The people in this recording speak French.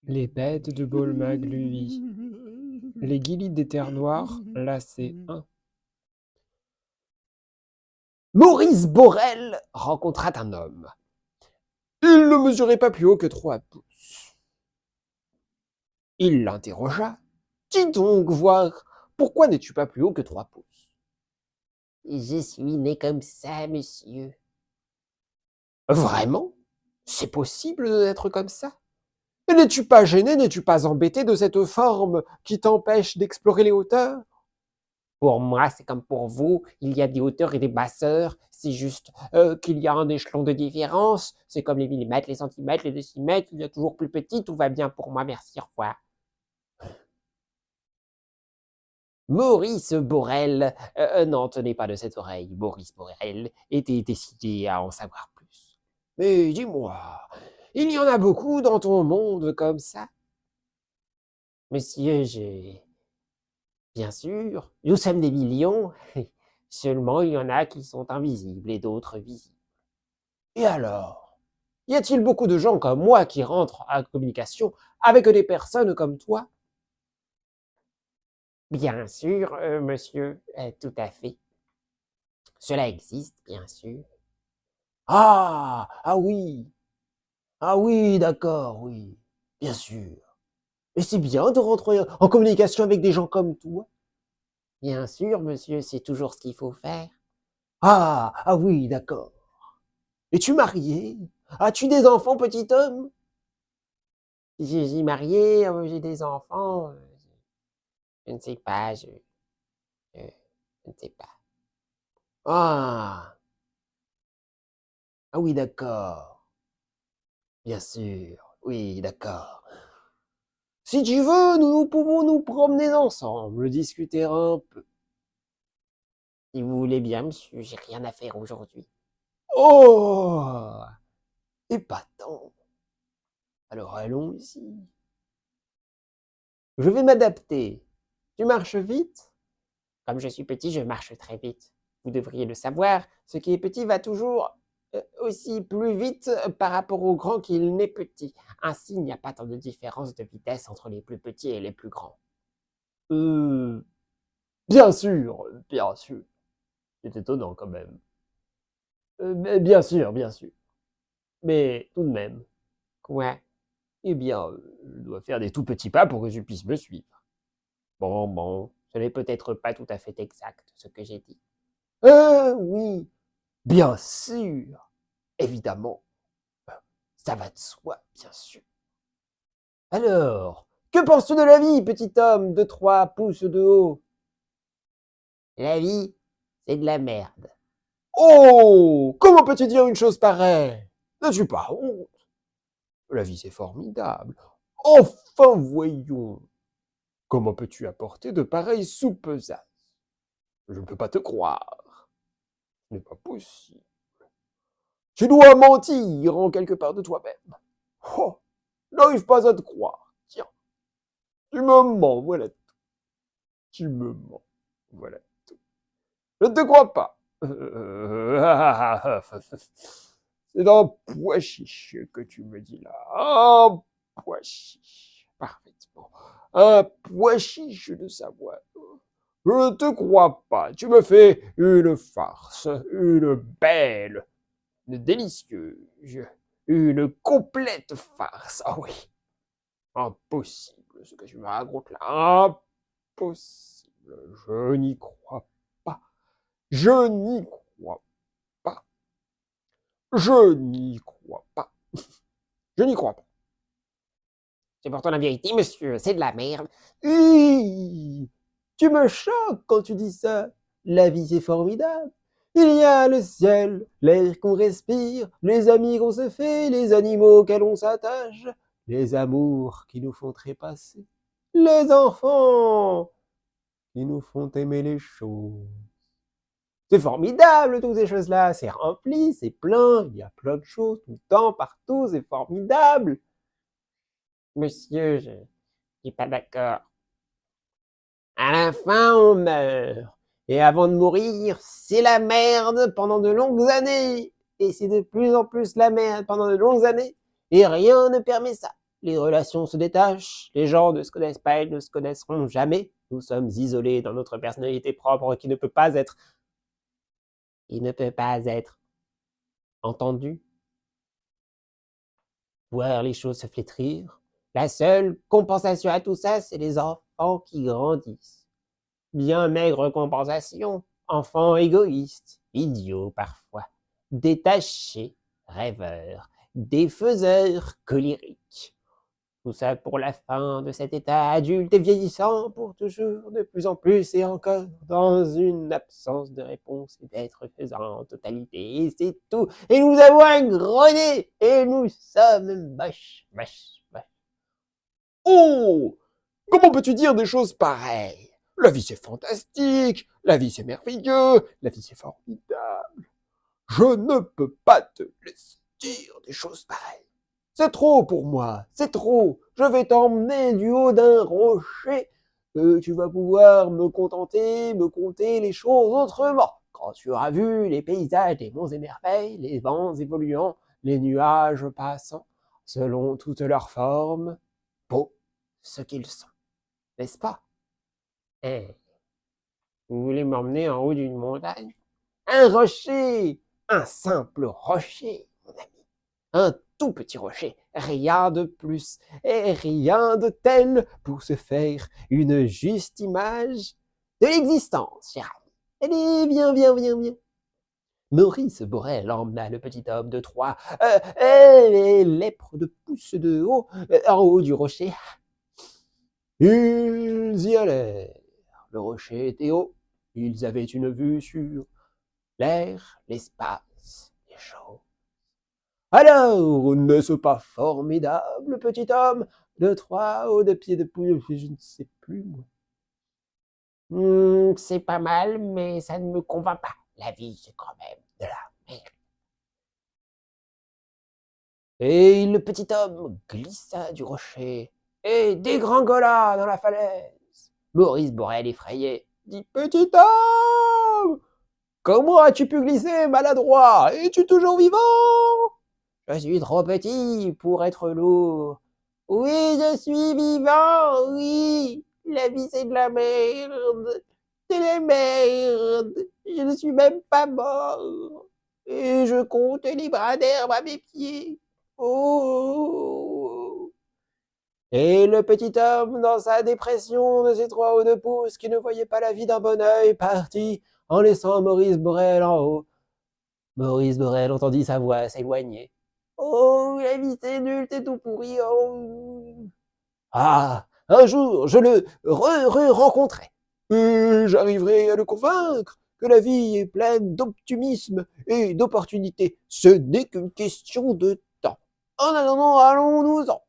Les bêtes de Bolma-Gluy. Les guilides des terres noires, lacet 1. Maurice Borel rencontra un homme. Il ne mesurait pas plus haut que 3 pouces. Il l'interrogea. Dis donc, voir, pourquoi n'es-tu pas plus haut que 3 pouces? Je suis né comme ça, monsieur. Vraiment? C'est possible d'être comme ça? Et n'es-tu pas gêné, n'es-tu pas embêté de cette forme qui t'empêche d'explorer les hauteurs? Pour moi, c'est comme pour vous, il y a des hauteurs et des basseurs. C'est juste qu'il y a un échelon de différence. C'est comme les millimètres, les centimètres, les décimètres. Il y a toujours plus petit. Tout va bien pour moi. Merci, au revoir. Maurice Borel n'en tenait pas de cette oreille. Maurice Borel était décidé à en savoir plus. Mais dis-moi, il y en a beaucoup dans ton monde comme ça? Monsieur, bien sûr, nous sommes des millions. Seulement, il y en a qui sont invisibles et d'autres visibles. Et alors? Y a-t-il beaucoup de gens comme moi qui rentrent en communication avec des personnes comme toi? Bien sûr, monsieur, tout à fait. Cela existe, bien sûr. Ah oui, d'accord, oui, bien sûr. Et c'est bien de rentrer en communication avec des gens comme toi. Bien sûr, monsieur, c'est toujours ce qu'il faut faire. Ah oui, d'accord. Es-tu marié? As-tu des enfants, petit homme? J'ai marié, j'ai des enfants. Je ne sais pas, je ne sais pas. Ah, ah oui, d'accord. Bien sûr, oui, d'accord. Si tu veux, nous pouvons nous promener ensemble, discuter un peu. Si vous voulez bien, monsieur, j'ai rien à faire aujourd'hui. Oh, épatant. Alors allons-y. Je vais m'adapter. Tu marches vite? Comme je suis petit, je marche très vite. Vous devriez le savoir, ce qui est petit va toujours aussi plus vite par rapport au grand qu'il n'est petit. Ainsi, il n'y a pas tant de différence de vitesse entre les plus petits et les plus grands. Euh, bien sûr, bien sûr. C'est étonnant quand même. Mais bien sûr, bien sûr. Mais tout de même, Quoi? eh bien, je dois faire des tout petits pas pour que tu puisses me suivre. Bon, ce n'est peut-être pas tout à fait exact ce que j'ai dit. Oui, bien sûr, évidemment. Ça va de soi, bien sûr. Alors, que penses-tu de la vie, petit homme de 3 pouces de haut? La vie, c'est de la merde. Oh, comment peux-tu dire une chose pareille? N'as-tu pas honte? La vie, c'est formidable. Enfin, voyons. Comment peux-tu apporter de pareilles soupesaces? Je ne peux pas te croire. Ce n'est pas possible. Tu dois mentir en quelque part de toi-même. Oh, je n'arrive pas à te croire. Tiens, tu me mens, voilà tout. Tu me mens, voilà tout. Je ne te crois pas. C'est un pois chiche que tu me dis là. Un pois chiche. Parfaitement. Un pois chiche de savoir. Je ne te crois pas. Tu me fais une farce, une belle, une délicieuse, une complète farce. Ah oui. Impossible ce que tu me racontes là. Impossible. Je n'y crois pas. Je n'y crois pas. Je n'y crois pas. Je n'y crois pas. C'est pourtant la vérité, monsieur, c'est de la merde. Hi, tu me choques quand tu dis ça. La vie, c'est formidable. Il y a le ciel, l'air qu'on respire, les amis qu'on se fait, les animaux auxquels on s'attache, les amours qui nous font trépasser, les enfants qui nous font aimer les choses. C'est formidable, toutes ces choses-là. C'est rempli, c'est plein, il y a plein de choses tout le temps, partout, c'est formidable. Monsieur, je suis pas d'accord. À la fin, on meurt. Et avant de mourir, c'est la merde pendant de longues années. Et c'est de plus en plus la merde pendant de longues années. Et rien ne permet ça. les relations se détachent, les gens ne se connaissent pas et ne se connaisseront jamais. Nous sommes isolés dans notre personnalité propre qui ne peut pas être entendu, voir les choses se flétrir. La seule compensation à tout ça, c'est les enfants qui grandissent. Bien maigre compensation, enfants égoïstes, idiots parfois, détachés, rêveurs, défaiseurs colériques. Tout ça pour la fin de cet état adulte et vieillissant, pour toujours, de plus en plus et encore, dans une absence de réponse et d'être faisant en totalité. Et c'est tout. Et nous avons un gros nez. Et nous sommes moches, moches, moches. Oh! Comment peux-tu dire des choses pareilles? La vie c'est fantastique, la vie c'est merveilleux, la vie c'est formidable. Je ne peux pas te laisser dire des choses pareilles. C'est trop pour moi, c'est trop. Je vais t'emmener du haut d'un rocher. Tu vas pouvoir me contenter, me conter les choses autrement. Quand tu auras vu les paysages des monts et merveilles, les vents évoluant, les nuages passant, selon toutes leurs formes, beaux ce qu'ils sont, n'est-ce pas? Eh, vous voulez m'emmener en haut d'une montagne? Un rocher! Un simple rocher, mon ami. Un tout petit rocher, rien de plus et rien de tel pour se faire une juste image de l'existence, cher ami. Allez, viens, viens, viens, viens. Maurice Borel emmena le petit homme de Troie, les lèpres de pouce de haut, en haut du rocher. Ils y allèrent. Le rocher était haut. Ils avaient une vue sur l'air, l'espace, les choses. Alors, n'est-ce pas formidable, petit homme de Troie, haut de pied de poule, je ne sais plus, moi. C'est pas mal, mais ça ne me convainc pas. La vie, c'est quand même de la merde. Et le petit homme glissa du rocher et dégringola dans la falaise. Maurice Borel, effrayé, dit: Petit homme, comment as-tu pu glisser maladroit? Es-tu toujours vivant? Je suis trop petit pour être lourd. Oui, je suis vivant, oui. La vie, c'est de la merde. C'est de la merde. Je ne suis même pas mort. Et je compte les bras d'herbe à mes pieds. Oh! Et le petit homme, dans sa dépression de ses 3 ou 2 pouces, qui ne voyait pas la vie d'un bon œil, partit en laissant Maurice Borel en haut. Maurice Borel entendit sa voix s'éloigner. Oh, la vie c'est nul, c'est tout pourri. Oh. Ah, un jour, je le rencontrai. Et j'arriverai à le convaincre que la vie est pleine d'optimisme et d'opportunités. Ce n'est qu'une question de temps. En attendant, allons-nous-en.